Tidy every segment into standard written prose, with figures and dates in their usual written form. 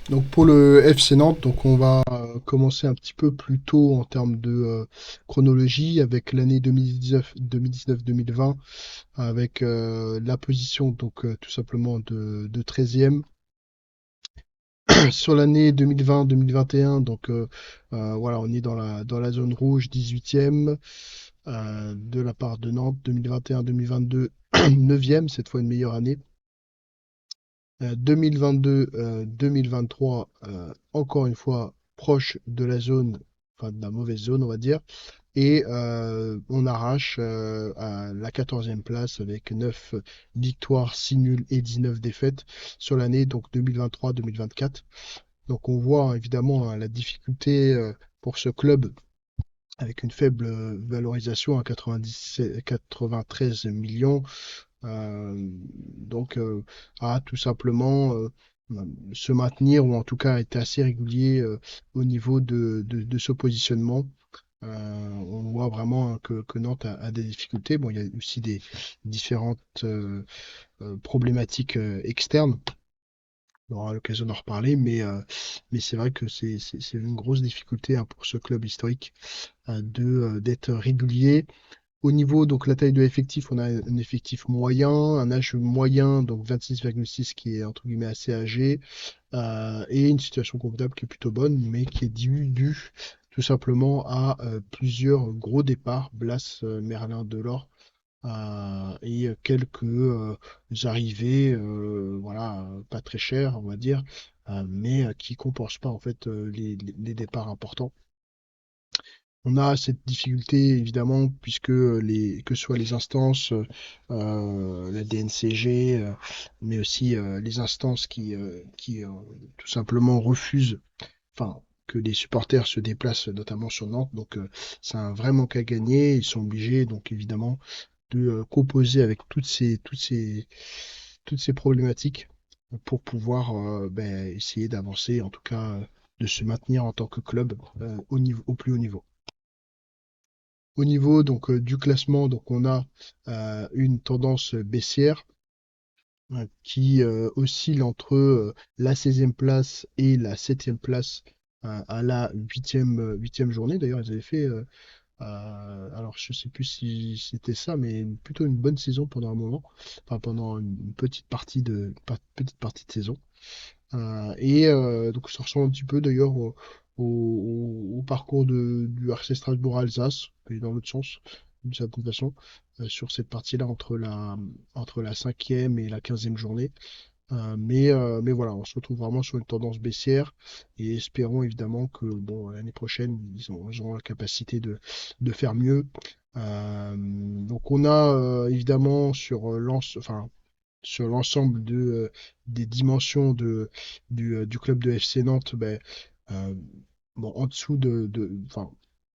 Donc pour le FC Nantes, donc on va commencer un petit peu plus tôt en termes de chronologie avec l'année 2019-2020 avec la position donc tout simplement de 13e. Sur l'année 2020-2021, donc voilà, on est dans la zone rouge, 18e de la part de Nantes. 2021-2022, 9e, cette fois une meilleure année. 2022-2023, encore une fois, proche de la zone, enfin de la mauvaise zone, on va dire. Et on arrache à la 14e place avec 9 victoires, 6 nuls et 19 défaites sur l'année donc 2023-2024. Donc on voit évidemment la difficulté pour ce club avec une faible valorisation à 93 millions. Donc à tout simplement se maintenir ou en tout cas être assez régulier au niveau de ce positionnement. On voit vraiment que Nantes a des difficultés. Bon, il y a aussi des différentes problématiques externes. On aura l'occasion d'en reparler, mais c'est vrai que c'est une grosse difficulté hein, pour ce club historique d'être régulier. Au niveau, donc la taille de l'effectif, on a un effectif moyen, un âge moyen, donc 26,6 qui est entre guillemets assez âgé, et une situation comptable qui est plutôt bonne, mais qui est due tout simplement à plusieurs gros départs, Blas, Merlin, Delors, et quelques arrivées, voilà, pas très chères, on va dire, mais qui compensent pas en fait les départs importants. On a cette difficulté évidemment puisque que ce soit les instances, la DNCG, mais aussi les instances qui tout simplement refusent, enfin que les supporters se déplacent notamment sur Nantes. Donc c'est un vrai manque à gagner. Ils sont obligés donc évidemment de composer avec toutes ces problématiques pour pouvoir ben, essayer d'avancer, en tout cas de se maintenir en tant que club au plus haut niveau. Au niveau donc du classement, donc on a une tendance baissière qui oscille entre la 16e place et la 7e place à la huitième journée. D'ailleurs, ils avaient fait, alors je sais plus si c'était ça, mais plutôt une bonne saison pendant un moment, enfin pendant une petite partie de saison. Et donc ça ressemble un petit peu d'ailleurs au parcours du RC Strasbourg-Alsace, et dans l'autre sens, d'une certaine façon, sur cette partie-là entre la 5e et la 15e journée. Mais voilà, on se retrouve vraiment sur une tendance baissière et espérons évidemment que bon, l'année prochaine, ils auront la capacité de faire mieux. Donc on a évidemment enfin, sur l'ensemble des dimensions du club de FC Nantes, ben, euh, bon, en dessous enfin,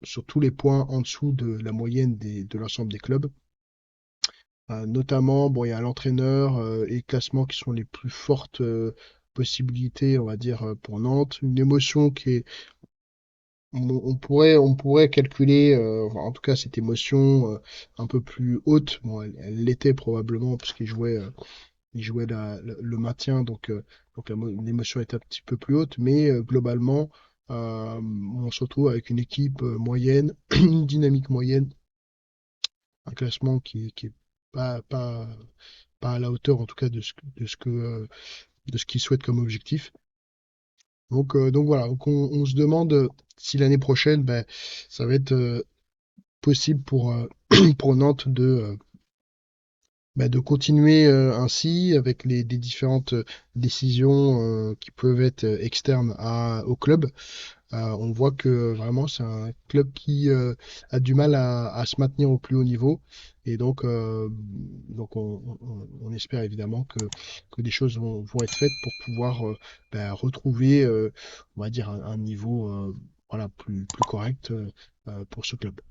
sur tous les points en dessous de la moyenne de l'ensemble des clubs. Notamment, bon, il y a l'entraîneur et le classement qui sont les plus fortes possibilités, on va dire, pour Nantes. Une émotion qui est, on pourrait calculer, enfin, en tout cas, cette émotion un peu plus haute. Bon, elle l'était probablement puisqu'il jouait. Il jouait le maintien, donc l'émotion est un petit peu plus haute, mais globalement, on se retrouve avec une équipe moyenne, une dynamique moyenne, un classement qui est pas à la hauteur, en tout cas, de ce qu'ils souhaitent comme objectif. Donc voilà, donc on se demande si l'année prochaine, ben, ça va être possible pour Nantes de continuer ainsi avec des différentes décisions qui peuvent être externes au club. On voit que vraiment c'est un club qui a du mal à se maintenir au plus haut niveau et donc on espère évidemment que des choses vont être faites pour pouvoir ben, retrouver on va dire un niveau voilà, plus correct pour ce club.